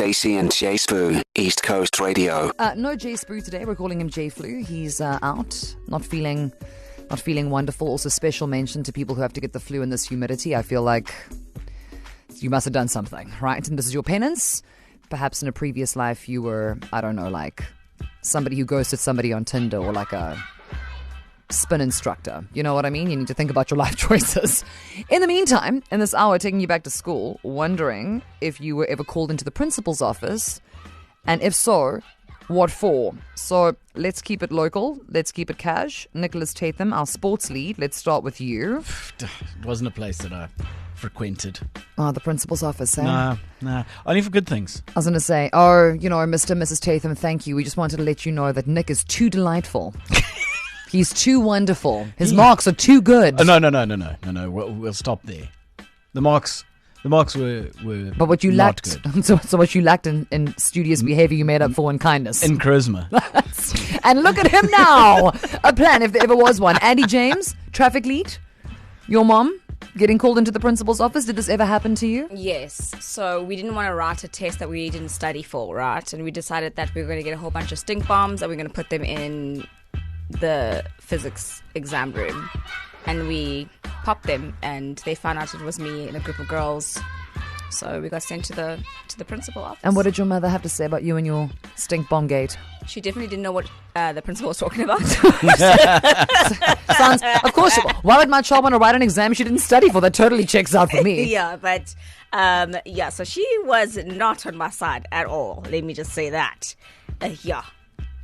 Stacey and Jay Spoo, East Coast Radio. No Jay Spoo today. We're calling him Jay Flu. He's out, not feeling wonderful. Also, special mention to people who have to get the flu in this humidity. I feel like you must have done something, right? And this is your penance. Perhaps in a previous life you were, I don't know, like somebody who ghosted somebody on Tinder, or like a spin instructor. You know what I mean? You need to think about your life choices. In the meantime, in this hour, taking you back to school, wondering if you were ever called into the principal's office, and if so, what for? So let's keep it local. Let's keep it cash. Nicholas Tatham, our sports lead. Let's start with you. It wasn't a place that I frequented. Oh, the principal's office, eh? Nah. Only for good things. I was going to say, Mr. and Mrs. Tatham, thank you. We just wanted to let you know that Nick is too delightful. He's too wonderful. His marks are too good. No. We'll stop there. The marks were but what you not lacked, good. so what you lacked in studious behavior, you made up for in kindness. In charisma. And look at him now. A plan, if there ever was one. Andy James, traffic lead. Your mom getting called into the principal's office. Did this ever happen to you? Yes. So we didn't want to write a test that we didn't study for, right? And we decided that we were going to get a whole bunch of stink bombs and we're going to put them in the physics exam room. And we popped them, and they found out it was me and a group of girls. So we got sent to the principal office. And what did your mother have to say about you and your stink bomb gate? She definitely didn't know what the principal was talking about. Sounds, of course. Why would my child want to write an exam she didn't study for? That totally checks out for me. Yeah, but so she was not on my side at all. Let me just say that.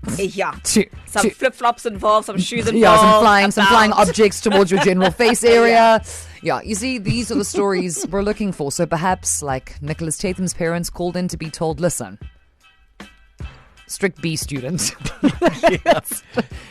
Some flip-flops involved, some shoes involved. Yeah, some flying objects towards your general face area. Yeah, you see, these are the stories we're looking for. So perhaps, like Nicholas Tatham's parents called in to be told, listen, strict B student. Yes.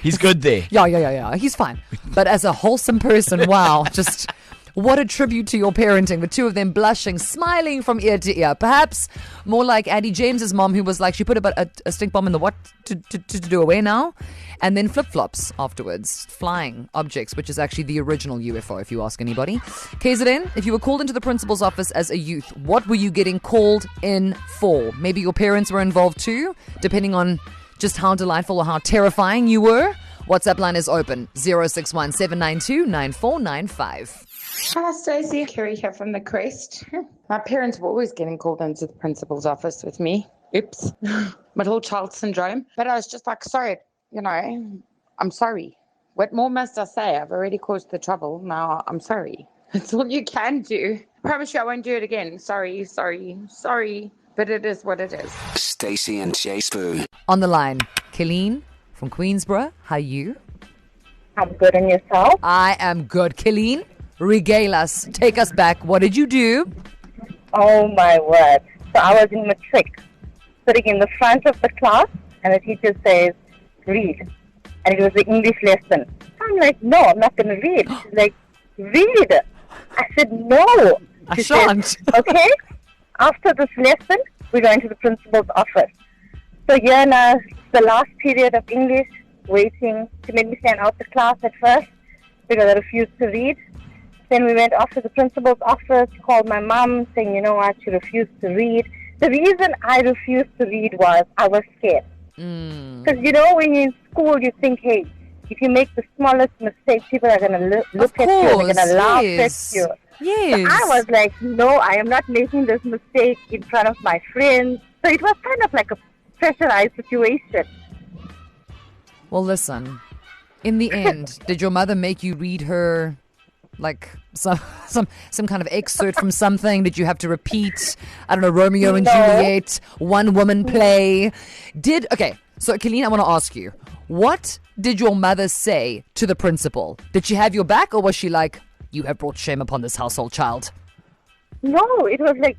He's good there. Yeah, he's fine. But as a wholesome person, wow, just what a tribute to your parenting. The two of them blushing, smiling from ear to ear. Perhaps more like Andy James's mom, who was like, she put a stink bomb in the what to do away now? And then flip-flops afterwards. Flying objects, which is actually the original UFO, if you ask anybody. KZN, if you were called into the principal's office as a youth, what were you getting called in for? Maybe your parents were involved too, depending on just how delightful or how terrifying you were. WhatsApp line is open, 061 792 9495. Hi, Stacey. Kerry here from the Crest. My parents were always getting called into the principal's office with me. Oops. Middle child syndrome. But I was just like, sorry, I'm sorry. What more must I say? I've already caused the trouble. Now I'm sorry. That's all you can do. I promise you I won't do it again. Sorry. But it is what it is. Stacey and Jay Spoo. On the line, Killeen from Queensborough. How are you? I'm good, and yourself? I am good. Killeen, regale us. Take us back. What did you do? Oh, my word. So I was in matric, sitting in the front of the class, and the teacher says, read. And it was the English lesson. I'm like, no, I'm not going to read. She's like, read. I said, no. I shan't. Okay, after this lesson, we're going to the principal's office. So here now, the last period of English, waiting to make me stand out the class at first because I refused to read. Then we went off to the principal's office, called my mom, saying, you know what, she refused to read. The reason I refused to read was I was scared. Because, when you're in school, you think, hey, if you make the smallest mistake, people are going to look at you, they're going to laugh at you. Yes. So I was like, no, I am not making this mistake in front of my friends. So it was kind of like a pressurized situation. Well, listen, in the end, did your mother make you read her like some kind of excerpt from something? Did you have to repeat, I don't know, Romeo and Juliet, one woman play? So Killeen, I want to ask you, what did your mother say to the principal? Did she have your back, or was she like, you have brought shame upon this household, child? No, it was like,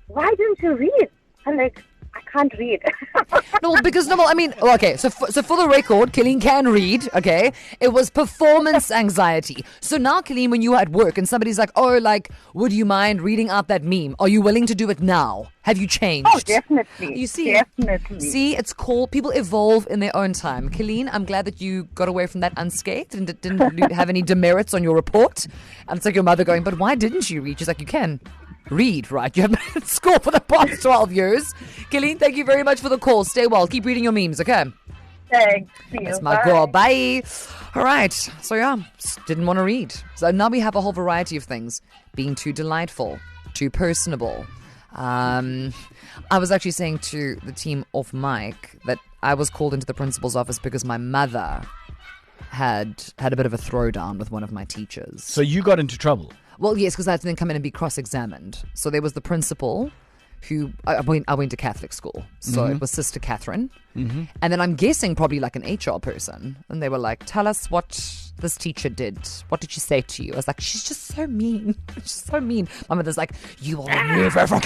why didn't you read? I'm like, I can't read. So for the record, Killeen can read, okay? It was performance anxiety. So now, Killeen, when you are at work and somebody's like, would you mind reading out that meme? Are you willing to do it now? Have you changed? Oh, definitely. You see? Definitely. See, it's called, people evolve in their own time. Killeen, I'm glad that you got away from that unscathed and didn't have any demerits on your report. And it's like your mother going, but why didn't you read? She's like, you can read, right? You haven't been at school for the past 12 years. Gillian, thank you very much for the call. Stay well. Keep reading your memes, okay? Thanks. See you. That's my Bye. girl. Bye. All right. So, yeah, didn't want to read. So now we have a whole variety of things. Being too delightful, too personable. I was actually saying to the team off mic that I was called into the principal's office because my mother had a bit of a throwdown with one of my teachers. So you got into trouble. Well, yes, because I had to then come in and be cross-examined. So there was the principal who I went to Catholic school, so it was Sister Catherine, and then I'm guessing probably like an HR person, and they were like, "Tell us what this teacher did. What did she say to you?" I was like, "She's just so mean. She's so mean." My mother's like, "You will remove her from."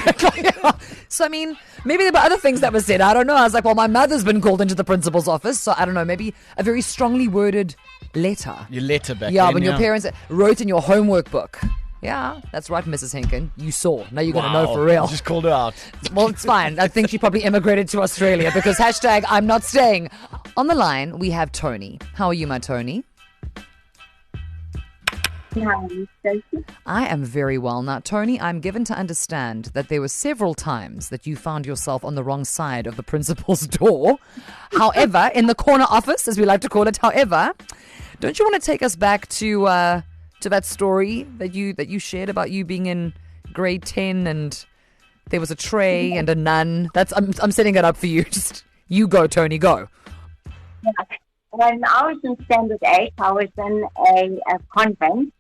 So I mean, maybe there were other things that were said. I don't know. I was like, "Well, my mother's been called into the principal's office, so I don't know. Maybe a very strongly worded letter." Your letter back Yeah, then, when your parents wrote in your homework book. Yeah, that's right, Mrs. Henkin. You saw. Now you're going to know for real. You just called her out. Well, it's fine. I think she probably immigrated to Australia because hashtag I'm not staying. On the line, we have Tony. How are you, my Tony? Hi, Stacey. I am very well. Now, Tony, I'm given to understand that there were several times that you found yourself on the wrong side of the principal's door. However, in the corner office, as we like to call it, however, don't you want to take us back to that story that you shared about you being in grade 10 and there was a tray and a nun? I'm setting it up for you. Just you go, Tony, go. When I was in standard 8, I was in a convent,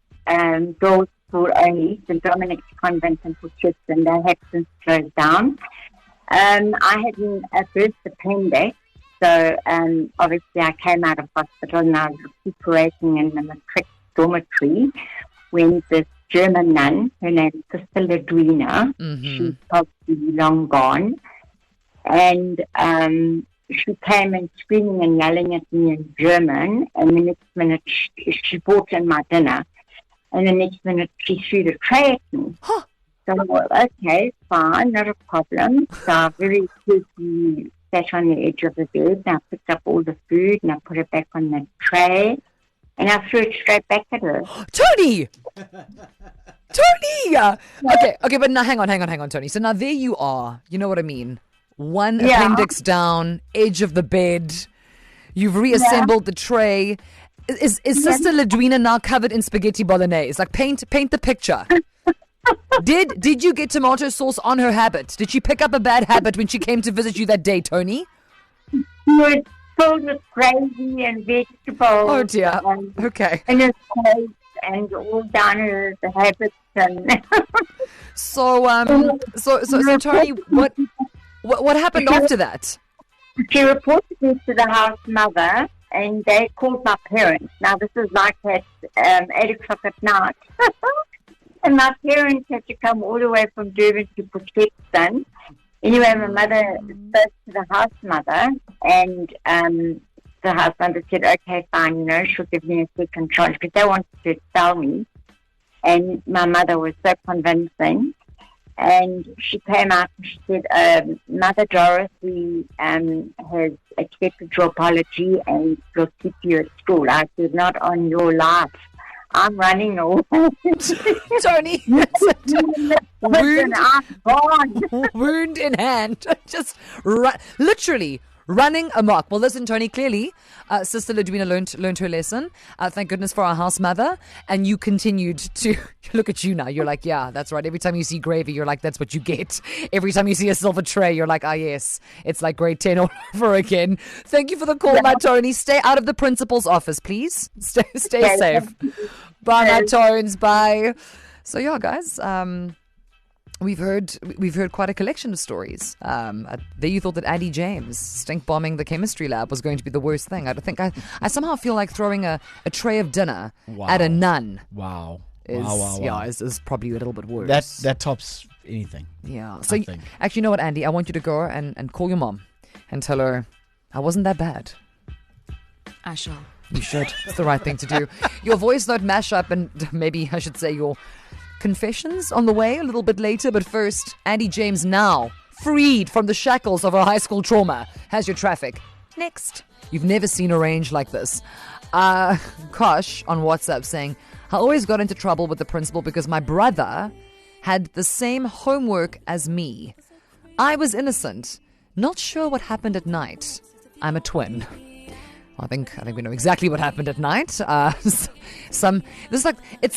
girls' school only, the Dominic Convent in Portcheston. They had since closed down. I had a burst appendix, so obviously I came out of hospital and I was recuperating in the matric dormitory when this German nun, her name is Sister Ledwina, she's probably long gone, and she came and screaming and yelling at me in German, and the next minute she brought in my dinner, and the next minute she threw the tray at me. Huh. So I thought, okay, fine, not a problem. So I very quickly sat on the edge of the bed, and I picked up all the food and I put it back on the tray. And I threw it straight back at her. Tony! Tony! Okay, but now hang on, Tony. So now there you are. You know what I mean? One appendix down, edge of the bed. You've reassembled the tray. Is Sister Ledwina now covered in spaghetti bolognese? Like paint the picture. Did you get tomato sauce on her habit? Did she pick up a bad habit when she came to visit you that day, Tony? Yes. Filled with gravy and vegetables. Oh dear. Okay. And her plate and all down her the habits and. So Tony, what happened after that? She reported me to the house mother, and they called my parents. Now this is like at 8:00 at night, and my parents had to come all the way from Durban to Portcheston. Anyway, my mother spoke to the house mother, and the house mother said, okay, fine, she'll give me a second chance, because they wanted to expel me. And my mother was so convincing. And she came out and she said, Mother Dorothy has accepted your apology and will keep you at school. I said, not on your life. I'm running away. Tony, wound, wound in hand, just literally running amok. Well, listen, Tony, clearly, Sister Ledwina learned her lesson. Thank goodness for our house mother. And you continued to look at you now. You're like, yeah, that's right. Every time you see gravy, you're like, that's what you get. Every time you see a silver tray, you're like, ah, yes, it's like grade 10 all over again. Thank you for the call, my Tony. Stay out of the principal's office, please. Stay safe. Bye, my Tones. Bye. So, yeah, guys, we've heard quite a collection of stories. There you thought that Addie James stink bombing the chemistry lab was going to be the worst thing. I somehow feel like throwing a tray of dinner at a nun. Wow. Is probably a little bit worse. That tops anything. Yeah. So actually, you know what, Andy? I want you to go and call your mom and tell her I wasn't that bad. I shall. You should. It's the right thing to do. Your voice note mashup, and maybe I should say your confessions on the way a little bit later. But first, Andy James, now freed from the shackles of her high school trauma, has your traffic. Next. You've never seen a range like this. Kosh on WhatsApp saying, I always got into trouble with the principal because my brother had the same homework as me. I was innocent Not sure what happened at night. I'm a twin. I think we know exactly what happened at night. It's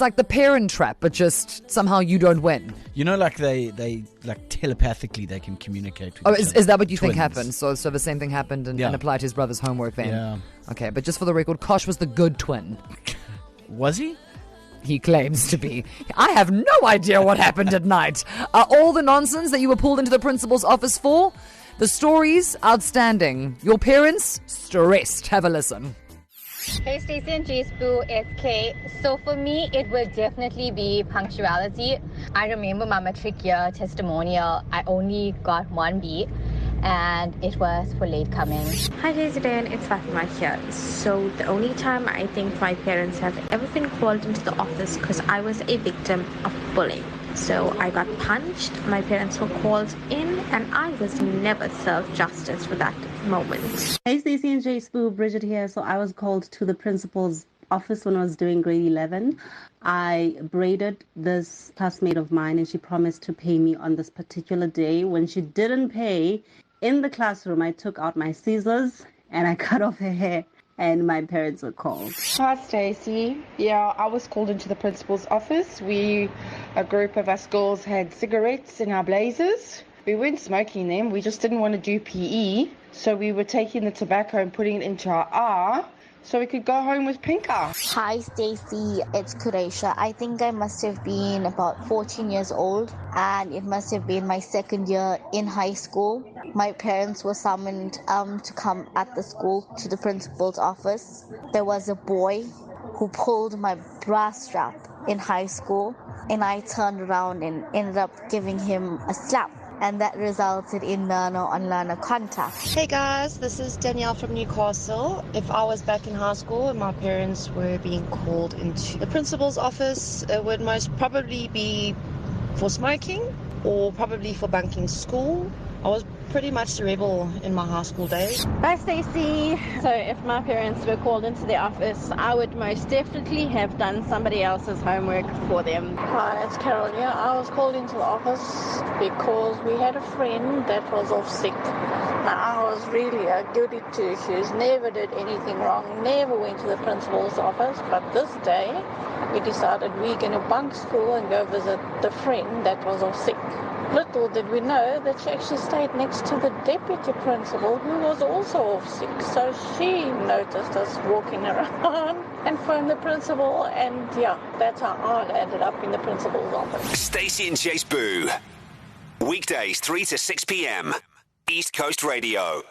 like the parent trap, but just somehow you don't win. You know, like they like telepathically they can communicate with each is that what you Twins. think happened? So the same thing happened and applied to his brother's homework then? Yeah. Okay, but just for the record, Kosh was the good twin. Was he? He claims to be. I have no idea what happened at night. All the nonsense that you were pulled into the principal's office for? The stories, outstanding. Your parents, stressed. Have a listen. Hey Stacey and J-Spoo, it's Kay. So for me, it would definitely be punctuality. I remember my matric year testimonial, I only got 1 B, and it was for late coming. Hi guys, again, it's Fatima here. So the only time I think my parents have ever been called into the office because I was a victim of bullying. So I got punched, my parents were called in, and I was never served justice for that moment. Hey Stacey and J-Spoo, Bridget here. So I was called to the principal's office when I was doing grade 11. I braided this classmate of mine and she promised to pay me on this particular day. When she didn't pay, in the classroom I took out my scissors and I cut off her hair. And my parents were called. Hi, Stacey. Yeah, I was called into the principal's office. A group of us girls had cigarettes in our blazers. We weren't smoking them. We just didn't want to do PE. So we were taking the tobacco and putting it into our R so we could go home with pink eye. Hi Stacey, it's Kuresha. I think I must have been about 14 years old and it must have been my second year in high school. My parents were summoned to come at the school to the principal's office. There was a boy who pulled my bra strap in high school and I turned around and ended up giving him a slap. And that resulted in learner-on-learner contact. Hey guys, this is Danielle from Newcastle. If I was back in high school and my parents were being called into the principal's office, it would most probably be for smoking or probably for bunking school. I was pretty much the rebel in my high school days. Hi Stacey. So if my parents were called into the office, I would most definitely have done somebody else's homework for them. Hi, it's Carol here. I was called into the office because we had a friend that was off sick. Now, I was really a goody two-shoes, never did anything wrong, never went to the principal's office, but this day we decided we're going to bunk school and go visit the friend that was off sick. Little did we know that she actually stayed next to the deputy principal who was also off sick. So she noticed us walking around and phoned the principal, and yeah, that's how I ended up in the principal's office. Stacey and J-Spoo. Weekdays 3 to 6 p.m. East Coast Radio.